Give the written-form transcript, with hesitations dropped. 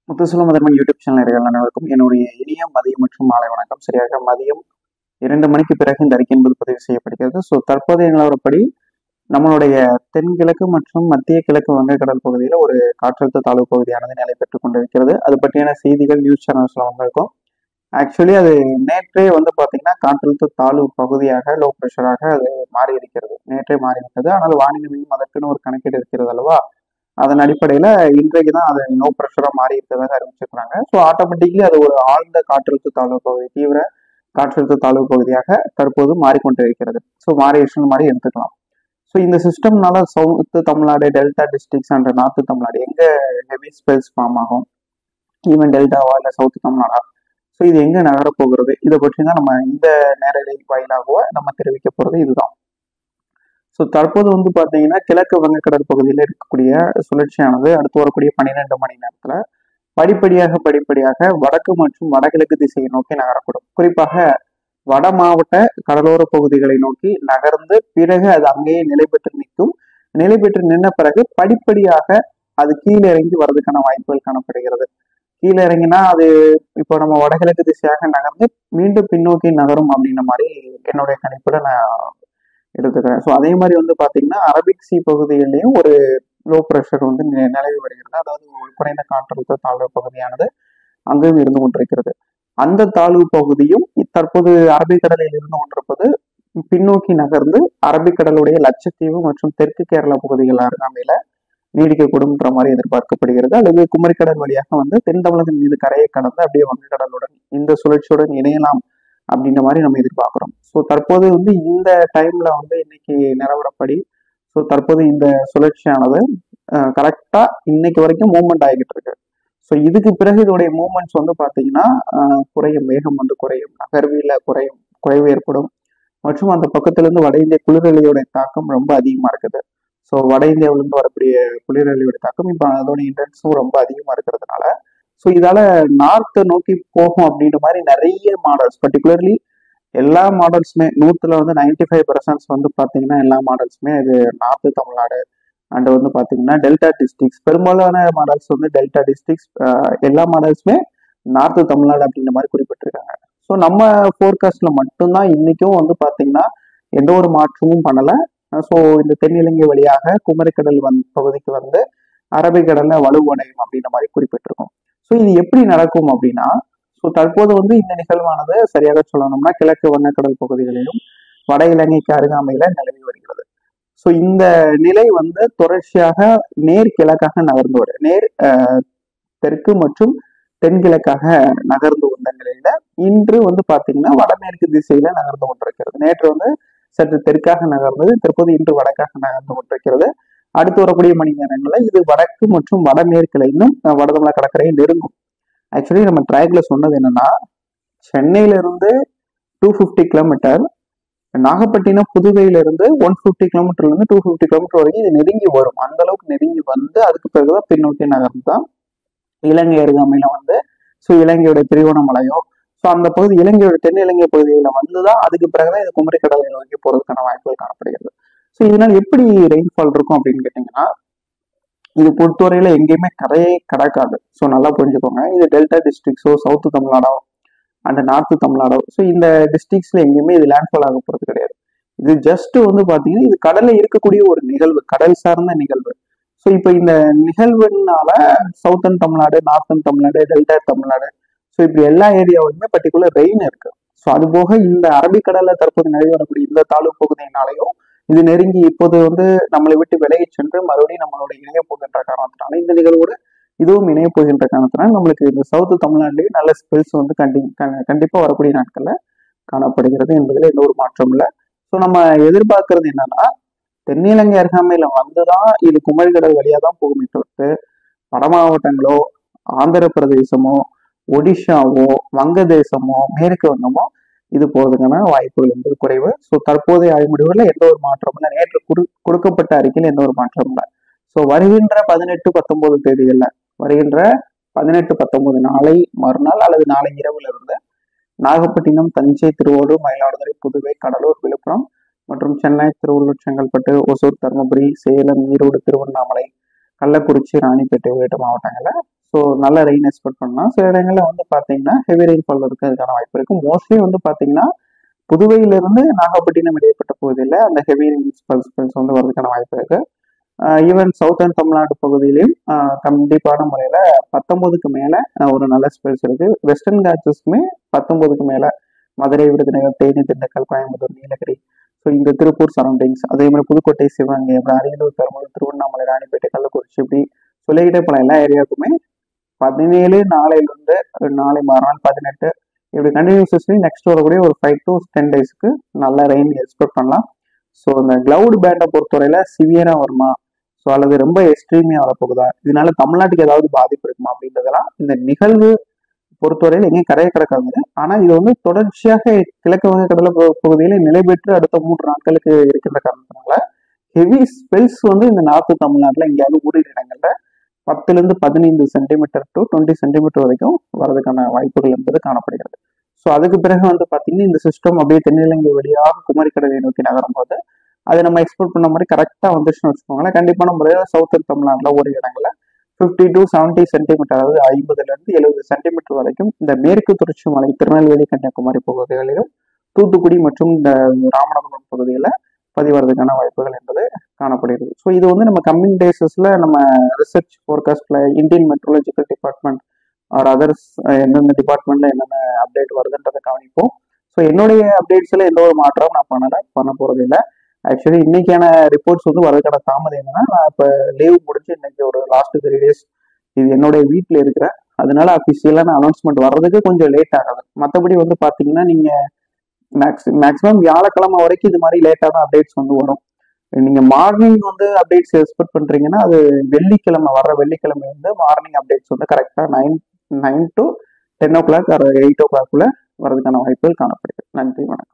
முத்துசுலம் முதன்மன் YouTube channel நேயர்கள் அனைவருக்கும் என்னுடைய இனிய மதியம் மற்றும் மாலை வணக்கம். சரியாக மதியம் 2 மணிக்கு பிறகு இந்த அறிக்கை என்பது பதிவு செய்யப்படுகிறது. தற்போதைய நிலவரப்படி நம்மளுடைய தென்கிழக்கு மற்றும் மத்திய கிழக்கு வங்கக்கடல் பகுதியில் ஒரு காற்றழுத்த தாழ்வு பகுதியானது நிலை பெற்றுக் கொண்டிருக்கிறது. அது பற்றியான செய்திகள் நியூஸ் சேனல்ஸ்ல வந்திருக்கும். ஆக்சுவலி அது நேற்றே பார்த்தீங்கன்னா காற்றழுத்த தாழ்வு பகுதியாக லோ ப்ரெஷராக அது மாறி இருக்கிறது. நேற்றே மாறிவிட்டது. ஆனால் வானிலை மையம் அதற்குன்னு ஒரு கணக்கீடு இருக்கிறது அல்லவா? அதன் அடிப்படையில இன்றைக்கு தான் அது நோ ப்ரெஷரா மாறி இருக்கிறதாக அறிவிச்சிருக்காங்க. ஆட்டோமேட்டிக்லி அது ஒரு ஆழ்ந்த காற்றழுத்த தாழ்வு பகுதி, தீவிர காற்றழுத்த தாழ்வு பகுதியாக தற்போது மாறிக்கொண்டு இருக்கிறது. மாறிடுச்சுன்னு மாதிரி எடுத்துக்கலாம். இந்த சிஸ்டம்னால south Tamil Nadu, delta districts and north Tamil Nadu எங்க ஹெவி ஸ்பெல்ஸ் ஃபார்ம் ஆகும், ஈவன் டெல்டாவா இல்ல சவுத்து தமிழ்நாடா, இது எங்க நகரப்போகிறது, இதை பற்றி தான் நம்ம இந்த நேரலை வாயிலாகவோ நம்ம தெரிவிக்க போறது இதுதான். தற்போது பாத்தீங்கன்னா கிழக்கு வங்கக்கடல் பகுதியில் இருக்கக்கூடிய சுழற்சியானது அடுத்து வரக்கூடிய 12 மணி நேரத்துல படிப்படியாக வடக்கு மற்றும் வடகிழக்கு திசையை நோக்கி நகரக்கூடும். குறிப்பாக வட மாவட்ட கடலோர பகுதிகளை நோக்கி நகர்ந்து பிறகு அது அங்கேயே நிலை பெற்று நிற்கும். நிலை பெற்று நின்ற பிறகு படிப்படியாக அது கீழே இறங்கி வர்றதுக்கான வாய்ப்புகள் காணப்படுகிறது. கீழே இறங்கினா அது இப்போ நம்ம வடகிழக்கு திசையாக நகர்ந்து மீண்டும் பின்னோக்கி நகரும் அப்படின்ற மாதிரி என்னுடைய கணிப்புல நான் எடுத்துக்கிறேன். அதே மாதிரி பாத்தீங்கன்னா அரபிக் சி பகுதிகளிலையும் ஒரு லோ ப்ரெஷர் நிலவி வருகிறது. அதாவது குறைந்த காற்றழுத்த தாழ்வு பகுதியானது அங்கும் இருந்து கொண்டிருக்கிறது. அந்த தாழ்வு பகுதியும் தற்போது அரபிக்கடலில் இருந்து கொண்டிருப்பது பின்னோக்கி நகர்ந்து அரபிக்கடலுடைய லட்சத்தீவு மற்றும் தெற்கு கேரளா பகுதிகள் அருகாமையில நீடிக்கக்கூடும்ன்ற மாதிரி எதிர்பார்க்கப்படுகிறது. அல்லது குமரிக்கடல் வழியாக தென் தமிழகம் மீது கரையை கடந்து அப்படியே வங்கக்கடலுடன் இந்த சுழற்சியுடன் இணையலாம் அப்படின்ற மாதிரி நம்ம எதிர்பார்க்கிறோம். தற்போது இந்த டைம்ல இன்னைக்கு நிலவரப்படி தற்போது இந்த சுழற்சியானது கரெக்டா இன்னைக்கு வரைக்கும் மூவ்மெண்ட் ஆகிட்டு இருக்கு. இதுக்கு பிறகு இதோடைய மூவ்மெண்ட்ஸ் பாத்தீங்கன்னா குறையும், வேகம் குறையும், நகர்வில குறைவு ஏற்படும். மற்றும் அந்த பக்கத்துல இருந்து வட இந்திய குளிரலையோட தாக்கம் ரொம்ப அதிகமா இருக்குது. வட இந்தியாவிலிருந்து வரக்கூடிய குளிரலையோட தாக்கம் இப்ப அதோட இன்டென்ஸும் ரொம்ப அதிகமா இருக்கிறதுனால இதால நார்த்தை நோக்கி போகும் அப்படின்ற மாதிரி நிறைய மாடல்ஸ், பர்டிகுலர்லி எல்லா மாடல்ஸுமே 100ல 95% பாத்தீங்கன்னா எல்லா மாடல்ஸுமே இது நார்த்து தமிழ்நாடு அண்ட் பாத்தீங்கன்னா டெல்டா டிஸ்ட்ரிக்ஸ், பெரும்பாலான மாடல்ஸ் டெல்டா டிஸ்ட்ரிக்ஸ், எல்லா மாடல்ஸுமே நார்த்து தமிழ்நாடு அப்படின்ற மாதிரி குறிப்பிட்டிருக்காங்க. நம்ம போர்காஸ்ட்ல மட்டும்தான் இன்னைக்கும் பாத்தீங்கன்னா எந்த ஒரு மாற்றமும் பண்ணல. இந்த தென்னிலங்கை வழியாக குமரிக்கடல் பகுதிக்கு அரபிக்கடல்ல வலுவடையும் அப்படின்ற மாதிரி குறிப்பிட்டிருக்கோம். இது எப்படி நடக்கும் அப்படின்னா தற்போது இந்த நிகழ்வானது சரியாக சொல்லணும்னா கிழக்கு வங்கக்கடல் பகுதிகளிலும் வட இலங்கைக்கு அருகாமையில நிலவி வருகிறது. இந்த நிலை தொடர்ச்சியாக நேர்கிழக்காக நகர்ந்து வரும், தெற்கு மற்றும் தென்கிழக்காக நகர்ந்து வந்த நிலையில இன்று பாத்தீங்கன்னா வடமேற்கு திசையில நகர்ந்து கொண்டிருக்கிறது. நேற்று சற்று தெற்காக நகர்ந்தது, தற்போது இன்று வடக்காக நகர்ந்து கொண்டிருக்கிறது. அடுத்து வரக்கூடிய மணி நேரங்கள்ல இது வடக்கு மற்றும் வடமேற்குல இன்னும் வடதமிழக கடற்கரையை நெருங்கும். ஆக்சுவலி நம்ம ட்ராக்ல சொன்னது என்னன்னா, சென்னையில இருந்து 250 கிலோமீட்டர், நாகப்பட்டினம் புதுவையில இருந்து 150 கிலோமீட்டர்ல இருந்து 250 கிலோமீட்டர் வரைக்கும் இது நெருங்கி வரும். அந்த அளவுக்கு நெருங்கி அதுக்கு பிறகுதான் பின்னோக்கி நகர்ந்துதான் இலங்கை அருகாமையில இலங்கையோட திருவோணமலையோ அந்த பகுதி இலங்கையோட தென் இலங்கை பகுதியில வந்துதான் அதுக்கு பிறகுதான் இது குமரிக்கடலை நோக்கி போறதுக்கான வாய்ப்புகள் காணப்படுகிறது. இதனால எப்படி ரெயின்ஃபால் இருக்கும் அப்படின்னு கேட்டீங்கன்னா, இது பொறுத்தவரையில எங்கேயுமே கரையை கடக்காது. நல்லா புரிஞ்சுக்கோங்க. இது டெல்டா டிஸ்ட்ரிக்ஸோ சவுத்து தமிழ்நாடோ அண்ட் நார்த்து தமிழ்நாடோ இந்த டிஸ்ட்ரிக்ஸ்ல எங்கேயுமே இது லேண்ட்ஃபால் ஆக போறது கிடையாது. இது ஜஸ்ட் பாத்தீங்கன்னா இது கடல்ல இருக்கக்கூடிய ஒரு நிகழ்வு, கடல் சார்ந்த நிகழ்வு. இப்ப இந்த நிகழ்வுனால southern Tamil Nadu, northern Tamil Nadu, delta Tamil Nadu இப்படி எல்லா ஏரியாவுமே பர்டிகுலர் ரெயின் இருக்கு. அது போக இந்த அரபிக்கடல்ல தற்போது நிலவி வரக்கூடிய இந்த தாழ்வு பகுதியினாலையும் இது நெருங்கி இப்போது நம்மளை விட்டு விலகி சென்று மறுபடியும் நம்மளோட இணைய போகின்ற காரணத்தினால இந்த நிகழ்வோடு இதுவும் இணைய போகின்ற காரணத்தினால நம்மளுக்கு இந்த சவுத்து தமிழ்நாட்டிலேயே நல்ல ஸ்பெல்ஸ் கண்டிப்பா வரக்கூடிய நாட்கள்ல காணப்படுகிறது என்பதுல எந்த ஒரு மாற்றம் இல்லை. நம்ம எதிர்பார்க்கறது என்னன்னா, தென்னிலங்கை அருகாமையில வந்துதான் இது குமரிக்கடல் வழியா தான் போகுமே தவிர்த்து வட மாவட்டங்களோ ஆந்திர பிரதேசமோ ஒடிஷாவோ வங்கதேசமோ மேற்கு வங்கமோ இது போறதுக்கான வாய்ப்புகள் என்பது குறைவு. தற்போதைய ஆய்வு முடிவுல எந்த ஒரு மாற்றமும் இல்லை. நேற்று கொடுக்கப்பட்ட அறிக்கையில் எந்த ஒரு மாற்றமும் இல்லை. வருகின்ற 18, 19 தேதிகள்ல வருகின்ற 18, 19 நாளை மறுநாள் அல்லது நாளை இரவுல இருந்து நாகப்பட்டினம், தஞ்சை, திருவாரூர், மயிலாடுதுறை, புதுவை, கடலூர், விழுப்புரம் மற்றும் சென்னை, திருவள்ளூர், செங்கல்பட்டு, ஒசூர், தருமபுரி, சேலம், ஈரோடு, திருவண்ணாமலை, கள்ளக்குறிச்சி, ராணிப்பேட்டை உள்ளிட்ட மாவட்டங்கள்ல ஸோ நல்ல ரெயின் எக்ஸ்பெக்ட் பண்ணலாம். சில இடங்களில் வந்து பார்த்தீங்கன்னா ஹெவி ரெயின்ஃபால் இருக்கிறதுக்கான வாய்ப்பு இருக்குது. மோஸ்ட்லி வந்து பார்த்தீங்கன்னா புதுவையிலிருந்து நாகப்பட்டினம் இடைப்பட்ட பகுதியில் அந்த ஹெவி ரெயின்ஸ் வந்து வரதுக்கான வாய்ப்பு இருக்கு. ஈவன் சவுத்தர்ன் தமிழ்நாடு பகுதியிலையும் கண்டிப்பான முறையில் 19க்கு மேலே ஒரு நல்ல ஸ்பெல்ஸ் இருக்கு. வெஸ்டர்ன் காட்ஸஸ்க்குமே 19க்கு மேலே மதுரை, விருதுநகர், தேனி, திண்டுக்கல், கோயம்புத்தூர், நீலகிரி, ஸோ இந்த திருப்பூர் சரௌண்டிங்ஸ், அதே மாதிரி புதுக்கோட்டை, சிவகங்கை, அப்புறம் அரியலூர், பெரம்பலூர், திருவண்ணாமலை, ராணிப்பேட்டை, கள்ளக்குறிச்சி, இப்படி சொல்லிக்கிட்டே போன எல்லா ஏரியாவுக்குமே 17 நாளையிலிருந்து நாளை மறுநாள் 18 இப்படி கண்டினியூஸ்லி நெக்ஸ்ட் வரக்கூடிய ஒரு 5 to 10 டேஸ்க்கு நல்ல ரெயின் எக்ஸ்பெக்ட் பண்ணலாம். ஸோ இந்த கிளவுட் பேண்டை பொறுத்தவரையில சிவியரா வருமா, ஸோ அல்லது ரொம்ப எக்ஸ்ட்ரீமியா வரப்போகுதா, இதனால தமிழ்நாட்டுக்கு ஏதாவது பாதிப்பு இருக்குமா அப்படின்றதெல்லாம் இந்த நிகழ்வு பொறுத்தவரையில் எங்கேயும் கரையை கிடக்காது. ஆனா இது வந்து தொடர்ச்சியாக கிழக்கு வங்கக்கடல பகுதியில நிலை பெற்று அடுத்த 3 நாட்களுக்கு இருக்கின்ற காரணத்தினால ஹெவி ஸ்பெல்ஸ் வந்து இந்த நார்த்து தமிழ்நாட்டுல எங்கேயாவது ஓரிரு இடங்கள்ல 10லிருந்து 15 சென்டிமீட்டர் டு 20 சென்டிமீட்டர் வரைக்கும் வரதுக்கான வாய்ப்புகள் என்பது காணப்படுகிறது. ஸோ அதுக்கு பிறகு வந்து பார்த்தீங்கன்னா இந்த சிஸ்டம் அப்படியே தென்னிலங்கை வழியாக குமரிக்கடலை நோக்கி நகரும் போது அதை நம்ம எக்ஸ்பெக்ட் பண்ண மாதிரி கரெக்டாக வந்துச்சுன்னு வச்சுக்கோங்களேன், கண்டிப்பான முறையில் சவுத்தர்ன் தமிழ்நாட்டில் ஒரு இடங்கள்ல 50 to 70 சென்டிமீட்டர், அதாவது 50லிருந்து 70 சென்டிமீட்டர் வரைக்கும் இந்த மேற்கு தொடர்ச்சி மலை, திருநெல்வேலி, கன்னியாகுமரி பகுதிகளிலும், தூத்துக்குடி மற்றும் இந்த ராமநாதபுரம் பகுதியில் பதிவறதுக்கான வாய்ப்புகள் என்பது காணப்படுகிறது. ஸோ இது வந்து நம்ம கம்மிங் டேஸஸ்ல நம்ம ரிசர்ச் ஃபோர்காஸ்ட்ல Indian meteorological department or others எந்தெந்த டிபார்ட்மெண்ட்ல என்னென்ன அப்டேட் வருதுன்றதை கவனிப்போம். ஸோ என்னுடைய அப்டேட்ஸ்ல எந்த ஒரு மாற்றம் நான் பண்ண போறது இல்லை. ஆக்சுவலி இன்னைக்கான ரிப்போர்ட்ஸ் வந்து வரதுக்கான தாமதம் என்னன்னா, நான் இப்போ லீவ் முடிஞ்சு இன்னைக்கு ஒரு லாஸ்ட் 3 days இது என்னுடைய வீட்டில் இருக்கிறேன். அதனால அஃபிஷியலான அனௌன்ஸ்மெண்ட் வர்றதுக்கு கொஞ்சம் லேட் ஆகுது. மற்றபடி வந்து பார்த்தீங்கன்னா நீங்க மேக்ஸிமம் வியாழக்கிழமை வரைக்கும் இது மாதிரி லேட்டாக தான் அப்டேட்ஸ் வந்து வரும். நீங்க மார்னிங் வந்து அப்டேட்ஸ் எக்ஸ்பெக்ட் பண்றீங்கன்னா அது வெள்ளிக்கிழமை வந்து மார்னிங் அப்டேட்ஸ் வந்து கரெக்டாக 9 to 10 o'clock or 8 o'clock வரதுக்கான வாய்ப்புகள் காணப்படுகிறது. நன்றி, வணக்கம்.